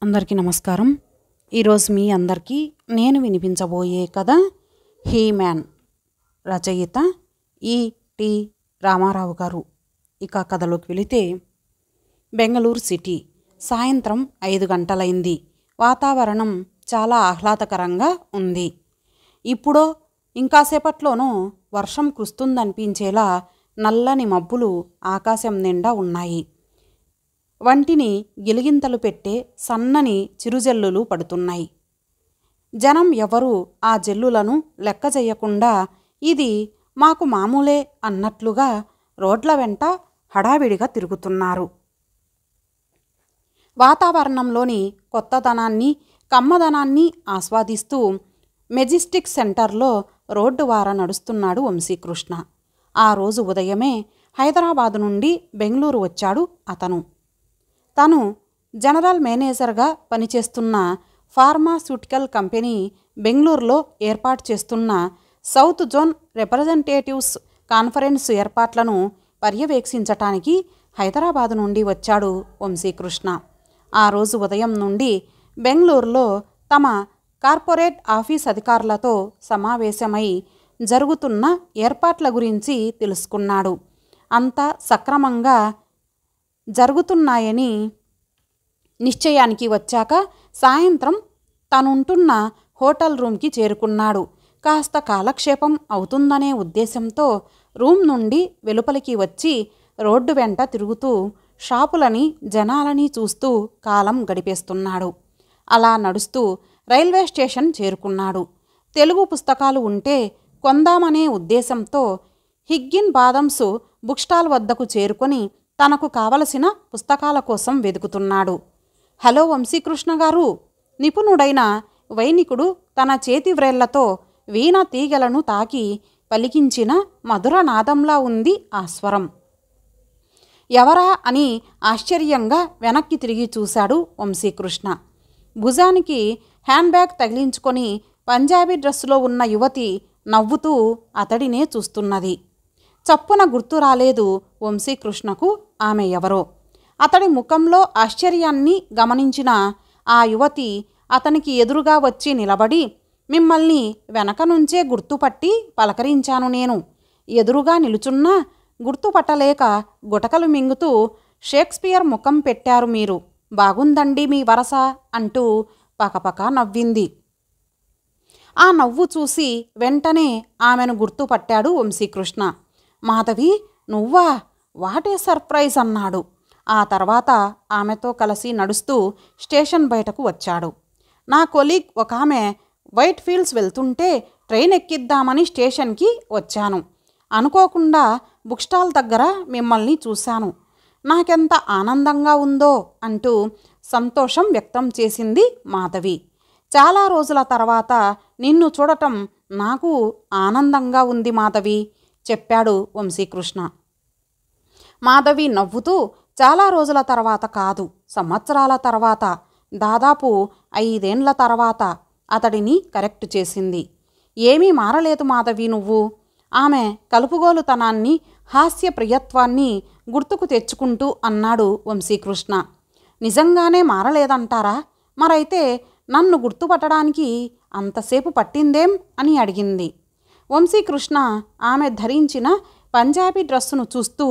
అందరికీ నమస్కారం. ఈరోజు మీ అందరికీ నేను వినిపించబోయే కథ హీ మ్యాన్. రచయిత E.T. రామారావు గారు. ఇక కథలోకి వెళితే, బెంగళూరు సిటీ సాయంత్రం 5 గంటలైంది. వాతావరణం చాలా ఆహ్లాదకరంగా ఉంది. ఇప్పుడో ఇంకాసేపట్లోనో వర్షం కురుస్తుందనిపించేలా నల్లని మబ్బులు ఆకాశం నిండా ఉన్నాయి. వంటిని గిలిగింతలు పెట్టే సన్నని చిరుజల్లులు పడుతున్నాయి. జనం ఎవరూ ఆ జల్లులను లెక్క చేయకుండా ఇది మాకు మామూలే అన్నట్లుగా రోడ్ల వెంట హడావిడిగా తిరుగుతున్నారు. వాతావరణంలోని కొత్తదనాన్ని, కమ్మదనాన్ని ఆస్వాదిస్తూ మెజెస్టిక్ సెంటర్లో రోడ్డు వార నడుస్తున్నాడు వంశీకృష్ణ. ఆ రోజు ఉదయమే హైదరాబాదు నుండి బెంగళూరు వచ్చాడు అతను. తను జనరల్ మేనేజర్గా పనిచేస్తున్న ఫార్మాస్యూటికల్ కంపెనీ బెంగళూరులో ఏర్పాటు చేస్తున్న సౌత్ జోన్ రిప్రజెంటేటివ్స్ కాన్ఫరెన్స్ ఏర్పాట్లను పర్యవేక్షించటానికి హైదరాబాదు నుండి వచ్చాడు వంశీకృష్ణ. ఆ రోజు ఉదయం నుండి బెంగళూరులో తమ కార్పొరేట్ ఆఫీస్ అధికారులతో సమావేశమై జరుగుతున్న ఏర్పాట్ల గురించి తెలుసుకున్నాడు. అంతా సక్రమంగా జరుగుతున్నాయని నిశ్చయానికి వచ్చాక సాయంత్రం తనుంటున్న హోటల్ రూమ్కి చేరుకున్నాడు. కాస్త కాలక్షేపం అవుతుందనే ఉద్దేశంతో రూమ్ నుండి వెలుపలికి వచ్చి రోడ్డు వెంట తిరుగుతూ షాపులని, జనాలని చూస్తూ కాలం గడిపేస్తున్నాడు. అలా నడుస్తూ రైల్వే స్టేషన్ చేరుకున్నాడు. తెలుగు పుస్తకాలు ఉంటే కొందామనే ఉద్దేశంతో హిగ్గిన్ బాదమ్స్ బుక్ స్టాల్ వద్దకు చేరుకొని తనకు కావలసిన పుస్తకాల కోసం వెతుకుతున్నాడు. హలో వంశీకృష్ణ గారు. నిపుణుడైన వైనికుడు తన చేతి వ్రేళ్లతో వీణ తీగలను తాకి పలికించిన మధుర నాదంలా ఉంది ఆ స్వరం. ఎవరా అని ఆశ్చర్యంగా వెనక్కి తిరిగి చూశాడు వంశీకృష్ణ. భుజానికి హ్యాండ్ బ్యాగ్ తగిలించుకొని పంజాబీ డ్రెస్సులో ఉన్న యువతి నవ్వుతూ అతడినే చూస్తున్నది. చప్పున గుర్తు రాలేదు వంశీకృష్ణకు ఆమె ఎవరో. అతడి ముఖంలో ఆశ్చర్యాన్ని గమనించిన ఆ యువతి అతనికి ఎదురుగా వచ్చి నిలబడి, మిమ్మల్ని వెనక నుంచే గుర్తుపట్టి పలకరించాను నేను. ఎదురుగా నిలుచున్నా గుర్తుపట్టలేక గుటకలు మింగుతూ, షేక్స్పియర్ ముఖం పెట్టారు మీరు, బాగుందండి మీ వరస అంటూ పకపక నవ్వింది. ఆ నవ్వు చూసి వెంటనే ఆమెను గుర్తుపట్టాడు వంశీకృష్ణ. మాధవి, నువ్వా? వాటే సర్ప్రైజ్ అన్నాడు. ఆ తర్వాత ఆమెతో కలిసి నడుస్తూ స్టేషన్ బయటకు వచ్చాడు. నా కొలీగ్ ఒక ఆమె వైట్ ఫీల్డ్స్ వెళ్తుంటే ట్రైన్ ఎక్కిద్దామని స్టేషన్కి వచ్చాను. అనుకోకుండా బుక్ స్టాల్ దగ్గర మిమ్మల్ని చూశాను. నాకెంత ఆనందంగా ఉందో అంటూ సంతోషం వ్యక్తం చేసింది మాధవి. చాలా రోజుల తర్వాత నిన్ను చూడటం నాకు ఆనందంగా ఉంది మాధవి చెప్పాడు వంశీకృష్ణ. మాధవి నవ్వుతూ, చాలా రోజుల తర్వాత కాదు, సంవత్సరాల తర్వాత, దాదాపు 5 ఏండ్ల తర్వాత అతడిని కరెక్ట్ చేసింది. ఏమీ మారలేదు మాధవి నువ్వు. ఆమె కలుపుగోలుతనాన్ని, హాస్య ప్రియత్వాన్ని గుర్తుకు తెచ్చుకుంటూ అన్నాడు వంశీకృష్ణ. నిజంగానే మారలేదంటారా? మరైతే నన్ను గుర్తుపట్టడానికి అంతసేపు పట్టిందేం అని అడిగింది. వంశీకృష్ణ ఆమె ధరించిన పంజాబీ డ్రెస్సును చూస్తూ,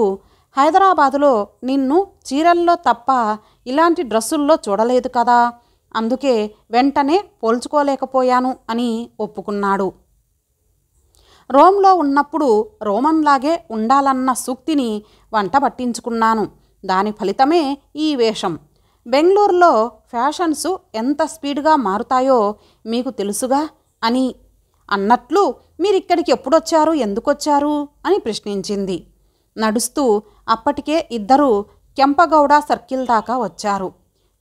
హైదరాబాదులో నిన్ను చీరల్లో తప్ప ఇలాంటి డ్రెస్సుల్లో చూడలేదు కదా, అందుకే వెంటనే పోల్చుకోలేకపోయాను అని ఒప్పుకున్నాడు. రోమ్లో ఉన్నప్పుడు రోమన్లాగే ఉండాలన్న సూక్తిని వంట పట్టించుకున్నాను. దాని ఫలితమే ఈ వేషం. బెంగళూరులో ఫ్యాషన్స్ ఎంత స్పీడ్గా మారుతాయో మీకు తెలుసుగా అని అన్నట్లు మీరిక్కడికి ఎప్పుడొచ్చారు, ఎందుకొచ్చారు అని ప్రశ్నించింది. నడుస్తూ అప్పటికే ఇద్దరు కెంపగౌడ సర్కిల్ దాకా వచ్చారు.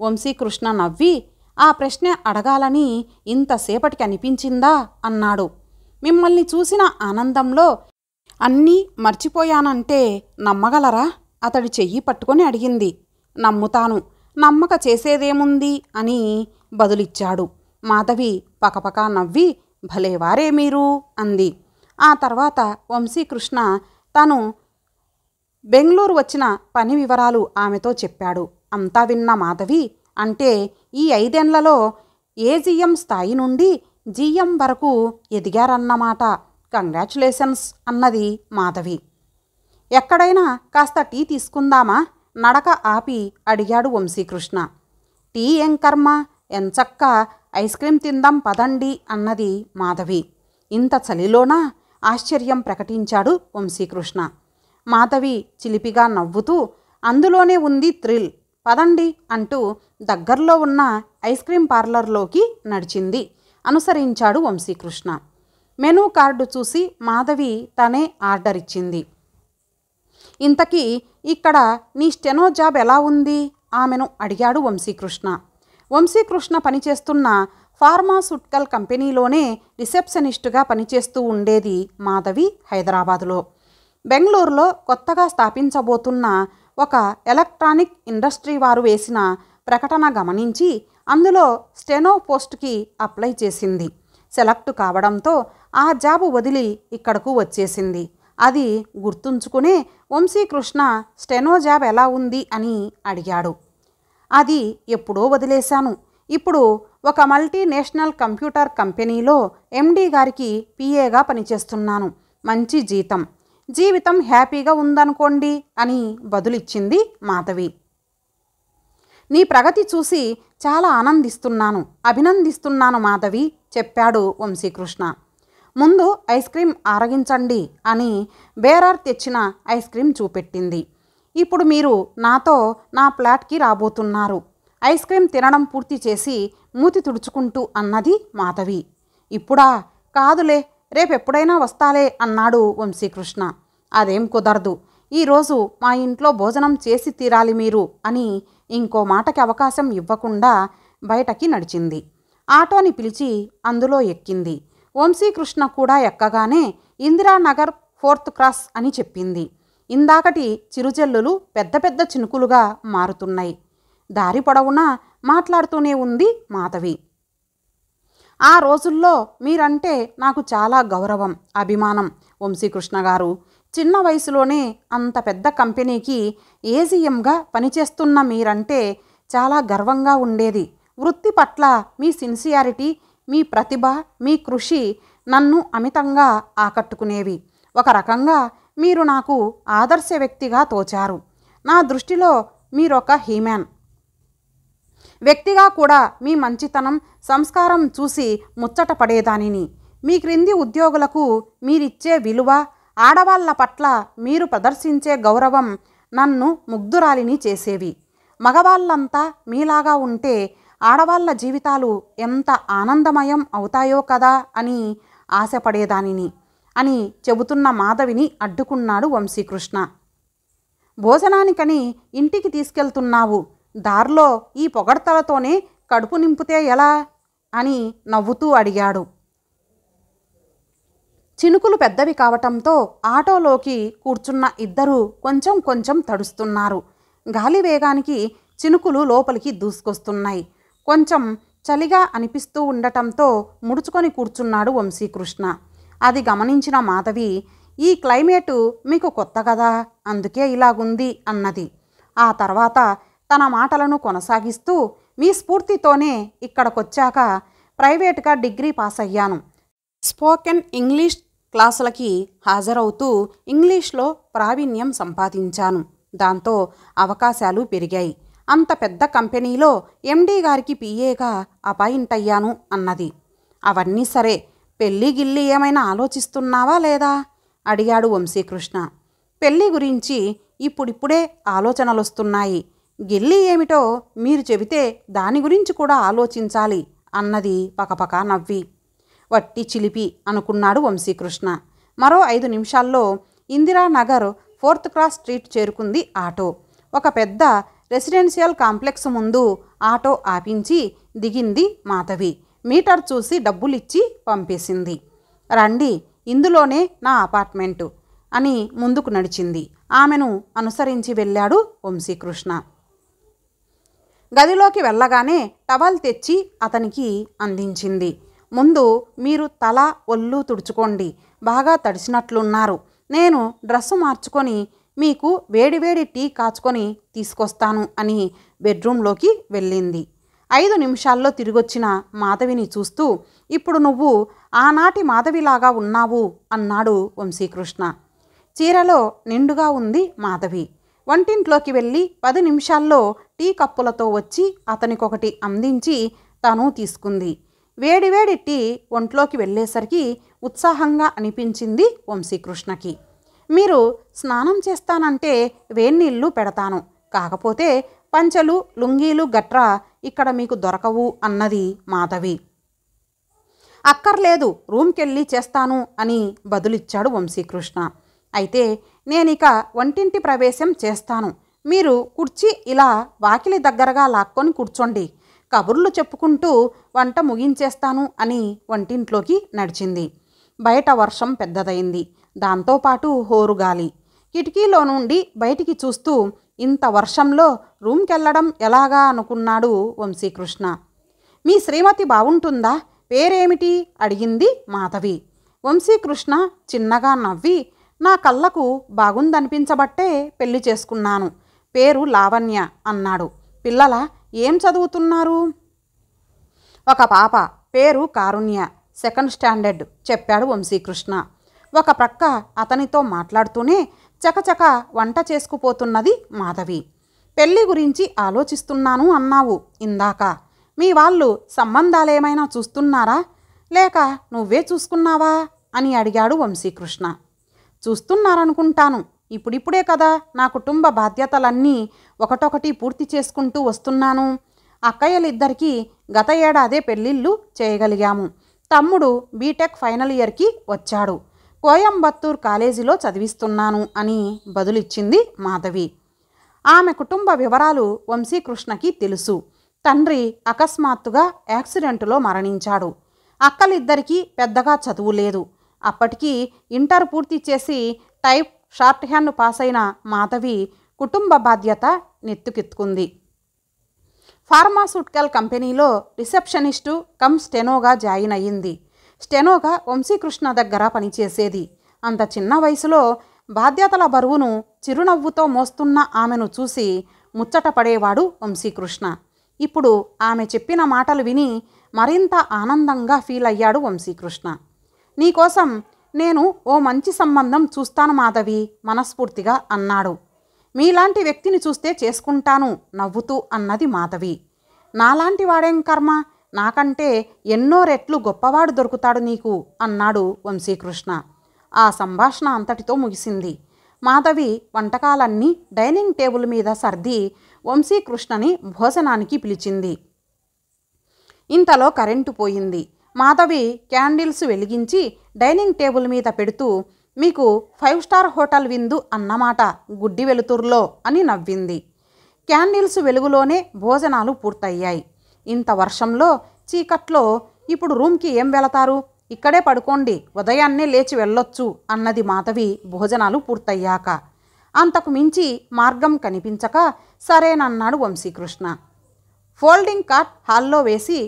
వంశీకృష్ణ నవ్వి, ఆ ప్రశ్న అడగాలని ఇంతసేపటికి అనిపించిందా అన్నాడు. మిమ్మల్ని చూసిన ఆనందంలో అన్నీ మర్చిపోయానంటే నమ్మగలరా? అతడి చెయ్యి పట్టుకొని అడిగింది. నమ్ముతాను, నమ్మక చేసేదేముంది అని బదులిచ్చాడు. మాధవి పకపక నవ్వి, భలేవారే మీరు అంది. ఆ తర్వాత వంశీకృష్ణ తను బెంగళూరు వచ్చిన పని వివరాలు ఆమెతో చెప్పాడు. అంతా విన్న మాధవి అంటే ఈ 5 ఏళ్లలో ఏజీఎం స్థాయి నుండి జీఎం వరకు ఎదిగారన్నమాట. కంగ్రాచులేషన్స్ అన్నది మాధవి. ఎక్కడైనా కాస్త టీ తీసుకుందామా? నడక ఆపి అడిగాడు వంశీకృష్ణ. టీ ఏం కర్మ, ఎంచక్క ఐస్ క్రీం తిందాం పదండి అన్నది మాధవి. ఇంత చలిలోనా? ఆశ్చర్యం ప్రకటించాడు వంశీకృష్ణ. మాధవి చిలిపిగా నవ్వుతూ, అందులోనే ఉంది థ్రిల్, పదండి అంటూ దగ్గరలో ఉన్న ఐస్ క్రీం పార్లర్లోకి నడిచింది. అనుసరించాడు వంశీకృష్ణ. మెనూ కార్డు చూసి మాధవి తనే ఆర్డర్ ఇచ్చింది. ఇంతకీ ఇక్కడ నీ స్టెనో జాబ్ ఎలా ఉంది? ఆమెను అడిగాడు వంశీకృష్ణ. వంశీకృష్ణ పనిచేస్తున్న ఫార్మాస్యూటికల్ కంపెనీలోనే రిసెప్షనిస్టుగా పనిచేస్తూ ఉండేది మాధవి హైదరాబాదులో. బెంగళూరులో కొత్తగా స్థాపించబోతున్న ఒక ఎలక్ట్రానిక్ ఇండస్ట్రీ వారు వేసిన ప్రకటన గమనించి అందులో స్టెనో పోస్ట్కి అప్లై చేసింది. సెలెక్ట్ కావడంతో ఆ జాబు వదిలి ఇక్కడకు వచ్చేసింది. అది గుర్తుంచుకునే వంశీకృష్ణ స్టెనో జాబ్ ఎలా ఉంది అని అడిగాడు. అది ఎప్పుడో వదిలేశాను. ఇప్పుడు ఒక మల్టీనేషనల్ కంప్యూటర్ కంపెనీలో ఎండీ గారికి పిఏగా పనిచేస్తున్నాను. మంచి జీతం, జీవితం హ్యాపీగా ఉందనుకోండి అని బదులిచ్చింది మాధవి. నీ ప్రగతి చూసి చాలా ఆనందిస్తున్నాను, అభినందిస్తున్నాను మాధవి చెప్పాడు వంశీకృష్ణ. ముందు ఐస్ క్రీం ఆరగించండి అని బేరర్ తెచ్చిన ఐస్ క్రీం చూపెట్టింది. ఇప్పుడు మీరు నాతో నా ఫ్లాట్కి రాబోతున్నారు. ఐస్ క్రీం తినడం పూర్తి చేసి మూతి తుడుచుకుంటూ అన్నది మాధవి. ఇప్పుడా? కాదులే, రేపెప్పుడైనా వస్తాలే అన్నాడు వంశీకృష్ణ. అదేం కుదరదు, ఈరోజు మా ఇంట్లో భోజనం చేసి తీరాలి మీరు అని ఇంకో మాటకి అవకాశం ఇవ్వకుండా బయటకి నడిచింది. ఆటోని పిలిచి అందులో ఎక్కింది. వంశీకృష్ణ కూడా ఎక్కగానే ఇందిరానగర్ 4th క్రాస్ అని చెప్పింది. ఇందాకటి చిరుజల్లులు పెద్ద పెద్ద చినుకులుగా మారుతున్నాయి. దారి పొడవునా మాట్లాడుతూనే ఉంది మాధవి. ఆ రోజుల్లో మీరంటే నాకు చాలా గౌరవం, అభిమానం వంశీకృష్ణ గారు. చిన్న వయసులోనే అంత పెద్ద కంపెనీకి ఏజీఎంగా పనిచేస్తున్న మీరంటే చాలా గర్వంగా ఉండేది. వృత్తి పట్ల మీ సిన్సియారిటీ, మీ ప్రతిభ, మీ కృషి నన్ను అమితంగా ఆకట్టుకునేవి. ఒక రకంగా మీరు నాకు ఆదర్శ వ్యక్తిగా తోచారు. నా దృష్టిలో మీరొక హీమ్యాన్. వ్యక్తిగా కూడా మీ మంచితనం, సంస్కారం చూసి ముచ్చట పడేదానిని. మీ క్రింది ఉద్యోగులకు మీరిచ్చే విలువ, ఆడవాళ్ల పట్ల మీరు ప్రదర్శించే గౌరవం నన్ను ముగ్ధురాలిని చేసేవి. మగవాళ్ళంతా మీలాగా ఉంటే ఆడవాళ్ల జీవితాలు ఎంత ఆనందమయం అవుతాయో కదా అని ఆశపడేదానిని అని చెబుతున్న మాధవిని అడ్డుకున్నాడు వంశీకృష్ణ. భోజనానికని ఇంటికి తీసుకెళ్తున్నావు, దారిలో ఈ పొగడ్తలతోనే కడుపు నింపితే ఎలా అని నవ్వుతూ అడిగాడు. చినుకులు పెద్దవి కావటంతో ఆటోలోకి కూర్చున్న ఇద్దరు కొంచెం కొంచెం తడుస్తున్నారు. గాలి వేగానికి చినుకులు లోపలికి దూసుకొస్తున్నాయి. కొంచెం చలిగా అనిపిస్తూ ఉండటంతో ముడుచుకొని కూర్చున్నాడు వంశీకృష్ణ. అది గమనించిన మాధవి, ఈ క్లైమేటు మీకు కొత్త కదా, అందుకే ఇలాగుంది అన్నది. ఆ తర్వాత తన మాటలను కొనసాగిస్తూ, మీ స్ఫూర్తితోనే ఇక్కడికొచ్చాక ప్రైవేట్గా డిగ్రీ పాస్ అయ్యాను. స్పోకెన్ ఇంగ్లీష్ క్లాసులకి హాజరవుతూ ఇంగ్లీష్లో ప్రావీణ్యం సంపాదించాను. దాంతో అవకాశాలు పెరిగాయి. అంత పెద్ద కంపెనీలో ఎండీ గారికి పిఏగా అపాయింట్ అయ్యాను అన్నది. అవన్నీ సరే, పెళ్ళి గిల్లి ఏమైనా ఆలోచిస్తున్నావా లేదా అడిగాడు వంశీకృష్ణ. పెళ్ళి గురించి ఇప్పుడిప్పుడే ఆలోచనలొస్తున్నాయి. గిల్లి ఏమిటో మీరు చెబితే దాని గురించి కూడా ఆలోచించాలి అన్నది పకపక నవ్వి. వట్టి చిలిపి అనుకున్నాడు వంశీకృష్ణ. మరో 5 నిమిషాల్లో ఇందిరానగర్ 4th క్రాస్ స్ట్రీట్ చేరుకుంది ఆటో. ఒక పెద్ద రెసిడెన్షియల్ కాంప్లెక్స్ ముందు ఆటో ఆపించి దిగింది మాధవి. మీటర్ చూసి డబ్బులిచ్చి పంపేసింది. రండి, ఇందులోనే నా అపార్ట్మెంటు అని ముందుకు నడిచింది. ఆమెను అనుసరించి వెళ్ళాడు వంశీకృష్ణ. గదిలోకి వెళ్ళగానే టవల్ తెచ్చి అతనికి అందించింది. ముందు మీరు తల ఒళ్ళు తుడుచుకోండి, బాగా తడిసినట్లున్నారు. నేను డ్రెస్సు మార్చుకొని మీకు వేడివేడి టీ కాచుకొని తీసుకొస్తాను అని బెడ్రూంలోకి వెళ్ళింది. 5 నిమిషాల్లో తిరిగొచ్చిన మాధవిని చూస్తూ, ఇప్పుడు నువ్వు ఆనాటి మాధవిలాగా ఉన్నావు అన్నాడు వంశీకృష్ణ. చీరలో నిండుగా ఉంది మాధవి. వంటింట్లోకి వెళ్ళి 10 నిమిషాల్లో టీ కప్పులతో వచ్చి అతనికొకటి అందించి తను తీసుకుంది. వేడివేడి టీ ఒంట్లోకి వెళ్ళేసరికి ఉత్సాహంగా అనిపించింది వంశీకృష్ణకి. మీరు స్నానం చేస్తానంటే వేన్నీళ్ళు పెడతాను, కాకపోతే పంచెలు లుంగీలు గట్రా ఇక్కడ మీకు దొరకవు అన్నది మాధవి. అక్కర్లేదు, రూమ్కెళ్ళి చేస్తాను అని బదులిచ్చాడు వంశీకృష్ణ. అయితే నేనిక వంటింటి ప్రవేశం చేస్తాను, మీరు కుర్చీ ఇలా వాకిలి దగ్గరగా లాక్కొని కూర్చోండి, కబుర్లు చెప్పుకుంటూ వంట ముగించేస్తాను అని వంటింట్లోకి నడిచింది. బయట వర్షం పెద్దదైంది. దాంతోపాటు హోరుగాలి. కిటికీలో నుండి బయటికి చూస్తూ ఇంత వర్షంలో రూమ్కెళ్ళడం ఎలాగా అనుకున్నాడు వంశీకృష్ణ. మీ శ్రీమతి బావుంటుందా, పేరేమిటి అడిగింది మాధవి. వంశీకృష్ణ చిన్నగా నవ్వి, నా కళ్ళకు బాగుందనిపించబట్టే పెళ్లి చేసుకున్నాను, పేరు లావణ్య అన్నాడు. పిల్లల ఏం చదువుతున్నారు? ఒక పాప, పేరు కారుణ్య, 2nd స్టాండర్డ్ చెప్పాడు వంశీకృష్ణ. ఒక ప్రక్క అతనితో మాట్లాడుతూనే చకచక వంట చేసుకుపోతున్నది మాధవి. పెళ్లి గురించి ఆలోచిస్తున్నాను అన్నావు ఇందాక, మీ వాళ్ళు సంబంధాలేమైనా చూస్తున్నారా, లేక నువ్వే చూసుకున్నావా అని అడిగాడు వంశీకృష్ణ. చూస్తున్నారనుకుంటాను, ఇప్పుడిప్పుడే కదా నా కుటుంబ బాధ్యతలన్నీ ఒకటొకటి పూర్తి చేసుకుంటూ వస్తున్నాను. అక్కయ్యలిద్దరికీ గత ఏడాదే పెళ్ళిళ్ళు చేయగలిగాము. తమ్ముడు బీటెక్ ఫైనల్ ఇయర్కి వచ్చాడు, కోయంబత్తూర్ కాలేజీలో చదివిస్తున్నాను అని బదులిచ్చింది మాధవి. ఆమె కుటుంబ వివరాలు వంశీకృష్ణకి తెలుసు. తండ్రి అకస్మాత్తుగా యాక్సిడెంటులో మరణించాడు. అక్కలిద్దరికీ పెద్దగా చదువు లేదు. అప్పటికి ఇంటర్ పూర్తి చేసి టైప్ షార్ట్ హ్యాండ్ పాస్ అయిన మాధవి కుటుంబ బాధ్యత నెత్తుకెత్తుకుంది. ఫార్మాస్యూటికల్ కంపెనీలో రిసెప్షనిస్టు కమ్ స్టెనోగా జాయిన్ అయ్యింది. స్టెనోగా వంశీకృష్ణ దగ్గర పనిచేసేది. అంత చిన్న వయసులో బాధ్యతల బరువును చిరునవ్వుతో మోస్తున్న ఆమెను చూసి ముచ్చట పడేవాడు వంశీకృష్ణ. ఇప్పుడు ఆమె చెప్పిన మాటలు విని మరింత ఆనందంగా ఫీల్ అయ్యాడు వంశీకృష్ణ. నీకోసం నేను ఓ మంచి సంబంధం చూస్తాను మాధవి మనస్ఫూర్తిగా అన్నాడు. మీలాంటి వ్యక్తిని చూస్తే చేసుకుంటాను నవ్వుతూ అన్నది మాధవి. నాలాంటి వాడేం కర్మ, నాకంటే ఎన్నో రెట్లు గొప్పవాడు దొరుకుతాడు నీకు అన్నాడు వంశీకృష్ణ. ఆ సంభాషణ అంతటితో ముగిసింది. మాధవి వంటకాలన్నీ డైనింగ్ టేబుల్ మీద సర్ది వంశీకృష్ణని భోజనానికి పిలిచింది. ఇంతలో కరెంటు పోయింది. మాధవి క్యాండిల్స్ వెలిగించి డైనింగ్ టేబుల్ మీద పెడుతూ, మీకు 5 స్టార్ హోటల్ విందు అన్నమాట గుడ్డి వెలుతురులో అని నవ్వింది. క్యాండిల్స్ వెలుగులోనే భోజనాలు పూర్తయ్యాయి. ఇంత వర్షంలో చీకట్లో ఇప్పుడు రూమ్కి ఏం వెళతారు, ఇక్కడే పడుకోండి, ఉదయాన్నే లేచి వెళ్ళొచ్చు అన్నది మాధవి భోజనాలు పూర్తయ్యాక. అంతకు మించి మార్గం కనిపించక సరేనన్నాడు వంశీకృష్ణ. ఫోల్డింగ్ కాట్ హాల్లో వేసి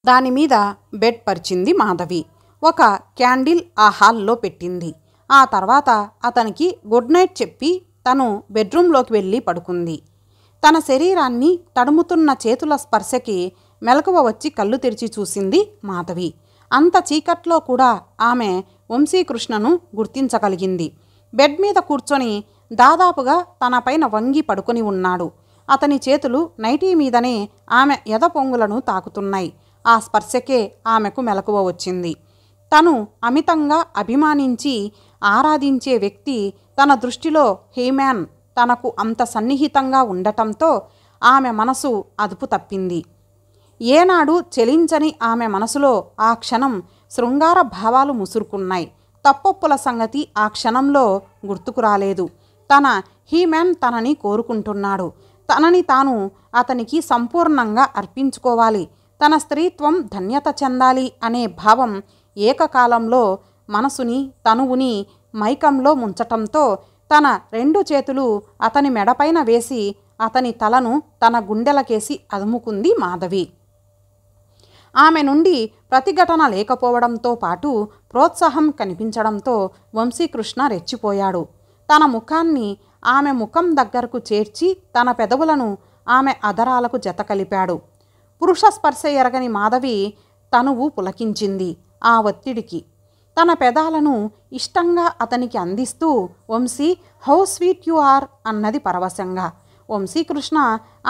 దానిమీద బెడ్ పరిచింది మాధవి. ఒక క్యాండిల్ ఆ హాల్లో పెట్టింది. ఆ తర్వాత అతనికి గుడ్ నైట్ చెప్పి తను బెడ్రూంలోకి వెళ్ళి పడుకుంది. తన శరీరాన్ని తడుముతున్న చేతుల స్పర్శకి మెలకువ వచ్చి కళ్ళు తెరిచి చూసింది మాధవి. అంత చీకట్లో కూడా ఆమె వంశీకృష్ణను గుర్తించగలిగింది. బెడ్ మీద కూర్చొని దాదాపుగా తన పైన వంగి పడుకొని ఉన్నాడు. అతని చేతులు నైటీ మీదనే ఆమె ఎద పొంగులను తాకుతున్నాయి. ఆ స్పర్శకే ఆమెకు మెలకువ వచ్చింది. తను అమితంగా అభిమానించి ఆరాధించే వ్యక్తి తన దృష్టిలో హీమ్యాన్ తనకు అంత సన్నిహితంగా ఉండటంతో ఆమె మనసు అదుపు తప్పింది. ఏనాడు చెలించని ఆమె మనసులో ఆ క్షణం శృంగార భావాలు ముసురుకున్నాయి. తప్పొప్పుల సంగతి ఆ క్షణంలో గుర్తుకు రాలేదు. తన హీమ్యాన్ తనని కోరుకుంటున్నాడు. తనని తాను అతనికి సంపూర్ణంగా అర్పించుకోవాలి. తన స్త్రీత్వం ధన్యత చెందాలి అనే భావం ఏకకాలంలో మనసుని తనువుని మైకంలో ముంచటంతో తన 2 చేతులు అతని మెడపైన వేసి అతని తలను తన గుండెలకేసి అదుముకుంది మాధవి. ఆమె నుండి ప్రతిఘటన లేకపోవడంతో పాటు ప్రోత్సాహం కనిపించడంతో వంశీకృష్ణ రెచ్చిపోయాడు. తన ముఖాన్ని ఆమె ముఖం దగ్గరకు చేర్చి తన పెదవులను ఆమె అధరాలకు జత కలిపాడు. పురుష స్పర్శ ఎరగని మాధవి తనువు పులకించింది ఆ ఒత్తిడికి. తన పెదాలను ఇష్టంగా అతనికి అందిస్తూ Vamshi, how sweet you are అన్నది పరవశంగా. వంశీకృష్ణ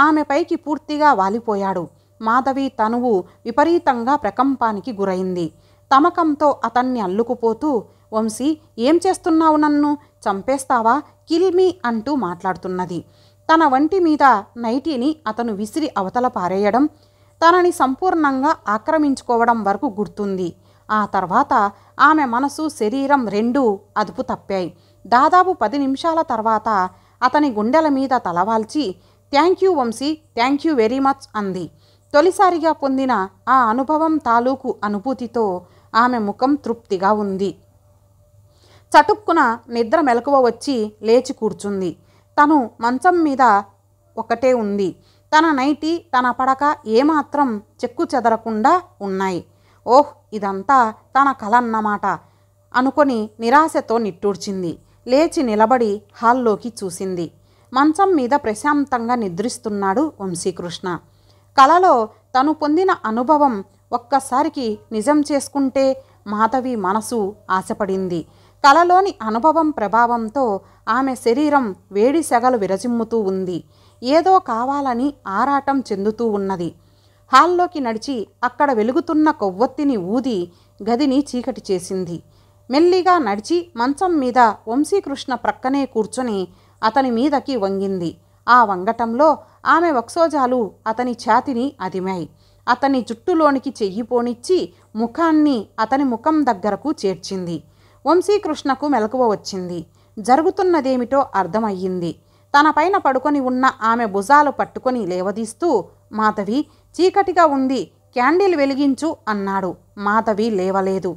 ఆమెపైకి పూర్తిగా వాలిపోయాడు. మాధవి తనువు విపరీతంగా ప్రకంపానికి గురైంది. తమకంతో అతన్ని అల్లుకుపోతూ, వంశీ, ఏం చేస్తున్నావు? నన్ను చంపేస్తావా? కిల్ మీ అంటూ మాట్లాడుతున్నది. తన వంటి మీద నైటీని అతను విసిరి అవతల పారేయడం, తనని సంపూర్ణంగా ఆక్రమించుకోవడం వరకు గుర్తుంది. ఆ తర్వాత ఆమె మనసు, శరీరం రెండూ అదుపు తప్పాయి. దాదాపు 10 నిమిషాల తర్వాత అతని గుండెల మీద తలవాల్చి, thank you Vamsi, thank you very much అంది. తొలిసారిగా పొందిన ఆ అనుభవం తాలూకు అనుభూతితో ఆమె ముఖం తృప్తిగా ఉంది. చటుక్కున నిద్ర మెలకువ వచ్చి లేచి కూర్చుంది. తను మంచం మీద ఒకటే ఉంది. తన నైటీ, తన పడక ఏమాత్రం చెక్కు చెదరకుండా ఉన్నాయి. ఓహ్, ఇదంతా తన కల అన్నమాట అనుకొని నిరాశతో నిట్టూర్చింది. లేచి నిలబడి హాల్లోకి చూసింది. మంచం మీద ప్రశాంతంగా నిద్రిస్తున్నాడు వంశీకృష్ణ. కలలో తను పొందిన అనుభవం ఒక్కసారికి నిజం చేసుకుంటే మాధవి మనసు ఆశపడింది. కలలోని అనుభవం ప్రభావంతో ఆమె శరీరం వేడి సెగలు విరజిమ్ముతూ ఉంది. ఏదో కావాలని ఆరాటం చెందుతూ ఉన్నది. హాల్లోకి నడిచి అక్కడ వెలుగుతున్న కొవ్వొత్తిని ఊది గదిని చీకటి చేసింది. మెల్లిగా నడిచి మంచం మీద వంశీకృష్ణ ప్రక్కనే కూర్చొని అతని మీదకి వంగింది. ఆ వంగటంలో ఆమె వక్షోజాలు అతని ఛాతిని అదిమాయి. అతని జుట్టులోనికి చెయ్యి పోనిచ్చి ముఖాన్ని అతని ముఖం దగ్గరకు చేర్చింది. వంశీకృష్ణకు మెలకువ వచ్చింది. జరుగుతున్నదేమిటో అర్థమయ్యింది. తన పైన పడుకొని ఉన్న ఆమె భుజాలు పట్టుకొని లేవదీస్తూ, మాధవి, చీకటిగా ఉంది, క్యాండిల్ వెలిగించు అన్నాడు. మాధవి లేవలేదు.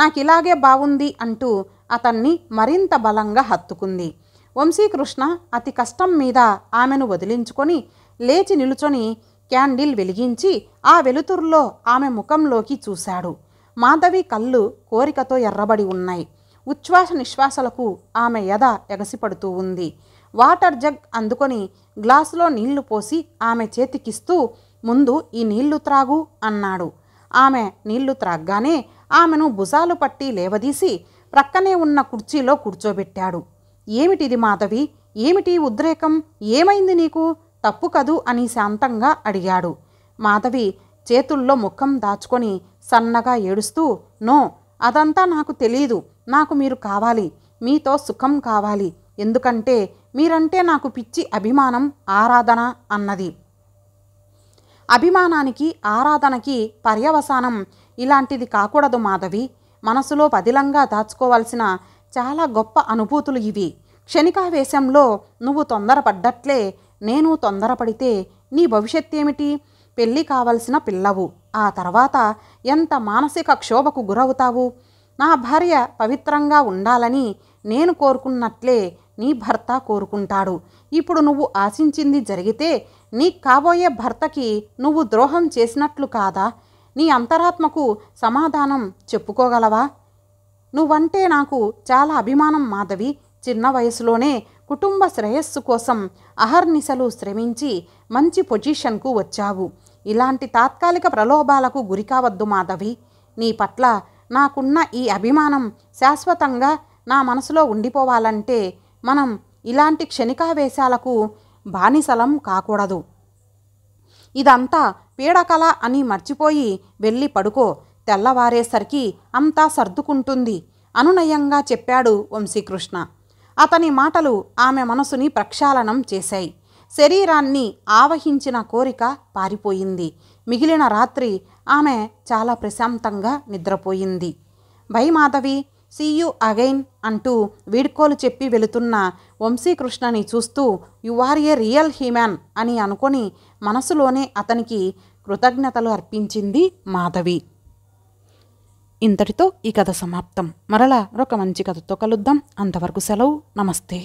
నాకిలాగే బాగుంది అంటూ అతన్ని మరింత బలంగా హత్తుకుంది. వంశీకృష్ణ అతి కష్టం మీద ఆమెను వదిలించుకొని లేచి నిలుచొని క్యాండిల్ వెలిగించి ఆ వెలుతురులో ఆమె ముఖంలోకి చూశాడు. మాధవి కళ్ళు కోరికతో ఎర్రబడి ఉన్నాయి. ఉచ్ఛ్వాస నిశ్వాసలకు ఆమె ఎద ఎగసిపడుతూ ఉంది. వాటర్ జగ్ అందుకొని గ్లాసులో నీళ్లు పోసి ఆమె చేతికిస్తూ, ముందు ఈ నీళ్లు త్రాగు అన్నాడు. ఆమె నీళ్లు త్రాగ్గానే ఆమెను భుజాలు పట్టి లేవదీసి ప్రక్కనే ఉన్న కుర్చీలో కూర్చోబెట్టాడు. ఏమిటిది మాధవి? ఏమిటి ఉద్రేకం? ఏమైంది నీకు? తప్పు కదూ అని శాంతంగా అడిగాడు. మాధవి చేతుల్లో ముఖం దాచుకొని సన్నగా ఏడుస్తూ, నో, అదంతా నాకు తెలీదు. నాకు మీరు కావాలి, మీతో సుఖం కావాలి. ఎందుకంటే మీరంటే నాకు పిచ్చి అభిమానం, ఆరాధన అన్నది. అభిమానానికి, ఆరాధనకి పర్యవసానం ఇలాంటిది కాకూడదు మాధవి. మనసులో పదిలంగా దాచుకోవాల్సిన చాలా గొప్ప అనుభూతులు ఇవి. క్షణికావేశంలో నువ్వు తొందరపడ్డట్లే నేను తొందరపడితే నీ భవిష్యత్ ఏమిటి? పెళ్ళి కావలసిన పిల్లవు. ఆ తర్వాత ఎంత మానసిక క్షోభకు గురవుతావు? నా భార్య పవిత్రంగా ఉండాలని నేను కోరుకున్నట్లే నీ భర్త కోరుకుంటాడు. ఇప్పుడు నువ్వు ఆశించింది జరిగితే నీ కాబోయే భర్తకి నువ్వు ద్రోహం చేసినట్లు కాదా? నీ అంతరాత్మకు సమాధానం చెప్పుకోగలవా? నువ్వంటే నాకు చాలా అభిమానం మాధవి. చిన్న వయసులోనే కుటుంబ శ్రేయస్సు కోసం అహర్నిశలు శ్రమించి మంచి పొజిషన్కు వచ్చావు. ఇలాంటి తాత్కాలిక ప్రలోభాలకు గురికావద్దు మాధవి. నీ పట్ల నాకున్న ఈ అభిమానం శాశ్వతంగా నా మనసులో ఉండిపోవాలంటే మనం ఇలాంటి క్షణికావేశాలకు బానిసలం కాకూడదు. ఇదంతా పీడకల అని మర్చిపోయి వెళ్ళి పడుకో. తెల్లవారేసరికి అంతా సర్దుకుంటుంది అనునయంగా చెప్పాడు వంశీకృష్ణ. అతని మాటలు ఆమె మనసుని ప్రక్షాళనం చేశాయి. శరీరాన్ని ఆవహించిన కోరిక పారిపోయింది. మిగిలిన రాత్రి ఆమె చాలా ప్రశాంతంగా నిద్రపోయింది. Bye Madhavi, see you again అంటూ వీడ్కోలు చెప్పి వెళుతున్న వంశీకృష్ణని చూస్తూ, you are a real human అని అనుకొని మనసులోనే అతనికి కృతజ్ఞతలు అర్పించింది మాధవి. ఇంతటితో ఈ కథ సమాప్తం. మరలా ఒక మంచి కథతో కలుద్దాం. అంతవరకు సెలవు. నమస్తే.